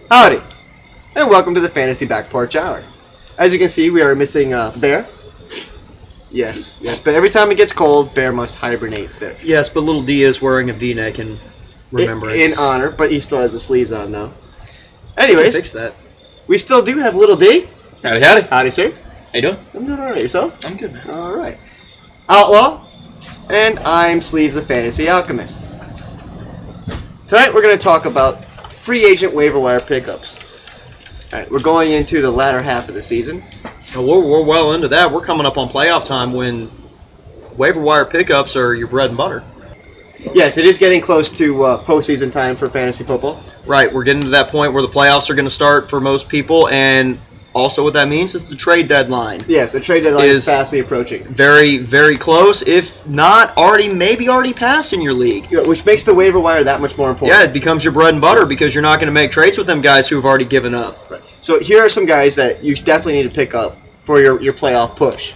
Howdy, and welcome to the Fantasy Back Porch Hour. As you can see, we are missing Bear. Yes, but every time it gets cold, Bear must hibernate there. Yes, but little D is wearing a V-neck in remembrance. In honor, but he still has the sleeves on, though. Anyways, fix that. We still do have little D. Howdy, howdy. Howdy, sir. How you doing? I'm doing alright. Yourself? I'm good, man. Alright. Outlaw, and I'm Sleeves the Fantasy Alchemist. Tonight we're going to talk about free agent waiver wire pickups. Alright, we're going into the latter half of the season. We're well into that. We're coming up on playoff time when waiver wire pickups are your bread and butter. Yes, it is getting close to postseason time for fantasy football. Right, we're getting to that point where the playoffs are going to start for most people, and also what that means is the trade deadline. Yes, the trade deadline is fastly approaching. Very, very close, if not maybe already passed in your league. Yeah, which makes the waiver wire that much more important. Yeah, it becomes your bread and butter because you're not going to make trades with them guys who have already given up. Right. So here are some guys that you definitely need to pick up for your playoff push.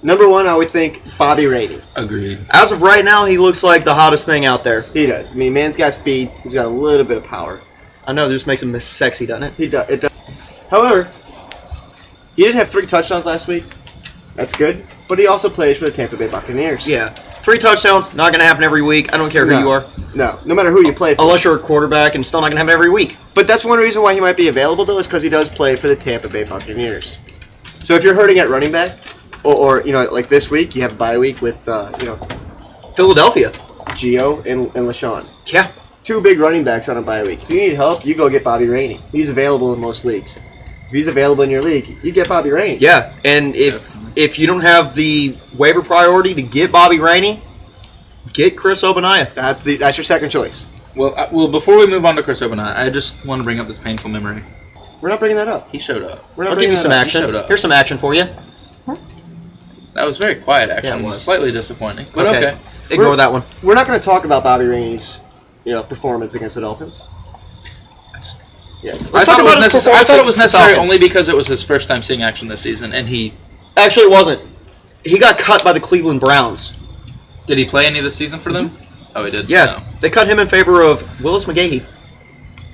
Number one, I would think Bobby Rainey. Agreed. As of right now, he looks like the hottest thing out there. He does. I mean, man's got speed. He's got a little bit of power. I know, it just makes him sexy, doesn't it? He does. It does. However, he did have 3 touchdowns last week. That's good. But he also plays for the Tampa Bay Buccaneers. Yeah. 3 touchdowns, not going to happen every week. I don't care who you are. No matter who you play for. Unless you're a quarterback, and still not going to happen every week. But that's one reason why he might be available, though, is because he does play for the Tampa Bay Buccaneers. So if you're hurting at running back, or like this week, you have a bye week with, Philadelphia. Gio and LaShawn. Yeah. 2 big running backs on a bye week. If you need help, you go get Bobby Rainey. He's available in most leagues. If he's available in your league, you get Bobby Rainey. Yeah, and if you don't have the waiver priority to get Bobby Rainey, get Chris Obanaya. That's your second choice. Well, before we move on to Chris Obanaya, I just want to bring up this painful memory. We're not bringing that up. He showed up. I'll give you some action. Here's some action for you. That was very quiet action. Yeah, it was. Slightly disappointing, but okay. Ignore that one. We're not going to talk about Bobby Rainey's performance against the Dolphins. Yes. I thought it was necessary only because it was his first time seeing action this season, and he... Actually, it wasn't. He got cut by the Cleveland Browns. Did he play any this season for them? Oh, he did? Yeah. No. They cut him in favor of Willis McGahee.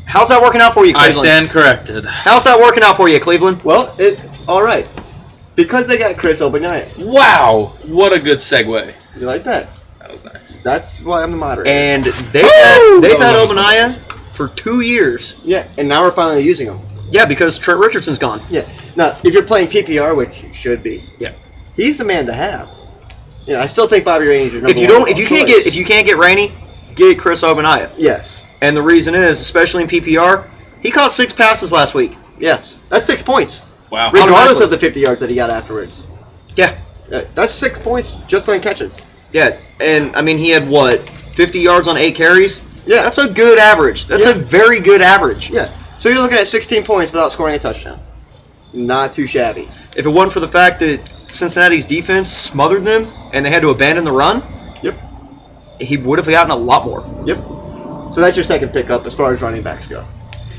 How's that working out for you, Cleveland? I stand corrected. How's that working out for you, Cleveland? Well, all right. Because they got Chris Obanaya. Wow! What a good segue. You like that? That was nice. That's why I'm the moderator. And they've had Obanaya for 2 years. Yeah, and now we're finally using him. Yeah, because Trent Richardson's gone. Yeah. Now, if you're playing PPR, which you should be, yeah, he's the man to have. Yeah, I still think Bobby Rainey's your number one. If you can't get Rainey, get Chris Obanaya. Yes. And the reason is, especially in PPR, he caught 6 passes last week. Yes. That's 6 points. Wow. Regardless of the 50 yards that he got afterwards. Yeah. That's 6 points just on catches. Yeah, and I mean he had 50 yards on 8 carries? Yeah. That's a good average. That's a very good average. Yeah. So you're looking at 16 points without scoring a touchdown. Not too shabby. If it wasn't for the fact that Cincinnati's defense smothered them and they had to abandon the run, yep, he would have gotten a lot more. Yep. So that's your second pickup as far as running backs go.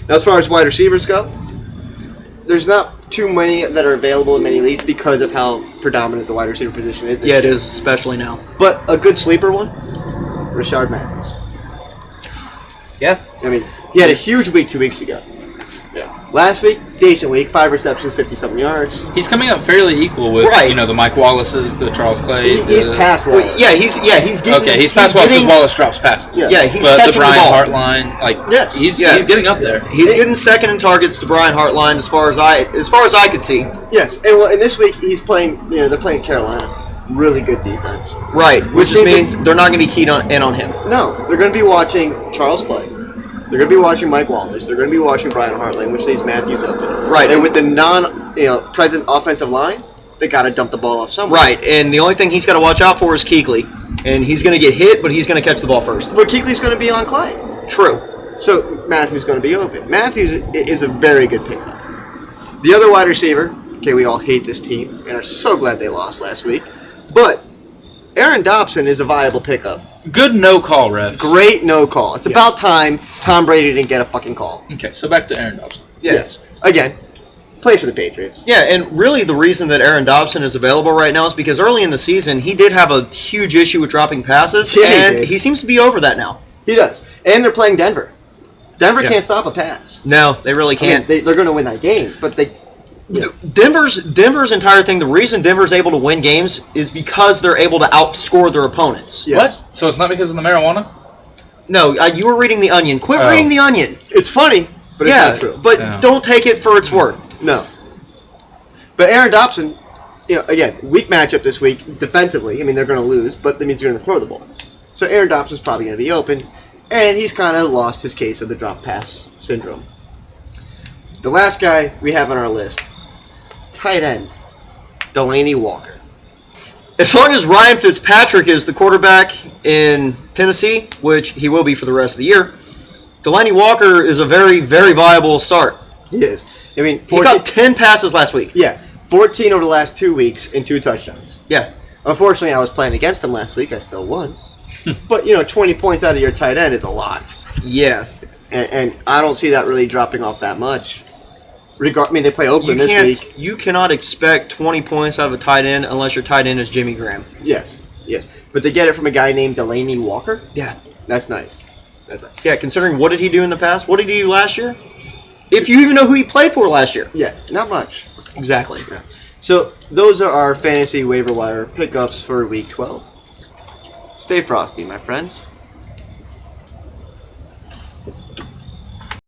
Now as far as wide receivers go, there's not too many that are available in many leagues because of how predominant the wide receiver position is. Yeah, it is, especially now. But a good sleeper one, Rashard Matthews. Yeah. I mean, he had a huge week 2 weeks ago. Yeah. Last week, decent week, 5 receptions, 57 yards. He's coming up fairly equal with the Mike Wallaces, the Charles Clay. He's past Wallace. Well, he's getting. Okay, he's past Wallace because Wallace drops passes. Yeah, he's but catching the Brian ball. Hartline, he's getting up there. He's getting second in targets to Brian Hartline as far as I could see. Yes, and this week he's playing. They're playing Carolina. Really good defense. Right, which just means they're not going to be keyed in on him. No, they're going to be watching Charles Clay. They're going to be watching Mike Wallace. They're going to be watching Brian Hartline, which leaves Matthews open. Right. And with the present offensive line, they got to dump the ball off somewhere. Right, and the only thing he's got to watch out for is Kuechly. And he's going to get hit, but he's going to catch the ball first. But Kuechly's going to be on Clay. True. So Matthews is going to be open. Matthews is a very good pickup. The other wide receiver, we all hate this team and are so glad they lost last week, but Aaron Dobson is a viable pickup. Good no call, refs. Great no call. It's about time Tom Brady didn't get a fucking call. Okay, so back to Aaron Dobson. Yeah. Yes. Again, plays for the Patriots. Yeah, and really the reason that Aaron Dobson is available right now is because early in the season he did have a huge issue with dropping passes, Yeah, and he seems to be over that now. He does. And they're playing Denver. Denver can't stop a pass. No, they really can't. I mean, they're going to win that game, but they. Yeah. Denver's entire thing, the reason Denver's able to win games is because they're able to outscore their opponents. Yes. What? So it's not because of the marijuana? No, you were reading The Onion. Quit reading The Onion. It's funny, but it's not true. But don't take it for its word. No. But Aaron Dobson, again, weak matchup this week defensively. I mean, they're going to lose, but that means they're going to throw the ball. So Aaron Dobson's probably going to be open, and he's kind of lost his case of the drop pass syndrome. The last guy we have on our list, tight end, Delaney Walker. As long as Ryan Fitzpatrick is the quarterback in Tennessee, which he will be for the rest of the year, Delaney Walker is a very, very viable start. He is. I mean, he got 10 passes last week. Yeah, 14 over the last 2 weeks and 2 touchdowns. Yeah. Unfortunately, I was playing against him last week. I still won. But, 20 points out of your tight end is a lot. Yeah. And I don't see that really dropping off that much. They play Oakland this week. You cannot expect 20 points out of a tight end unless your tight end is Jimmy Graham. Yes. But they get it from a guy named Delaney Walker? Yeah. That's nice. Yeah, considering what did he do in the past? What did he do last year? If you even know who he played for last year. Yeah, not much. Exactly. Yeah. So those are our fantasy waiver wire pickups for Week 12. Stay frosty, my friends.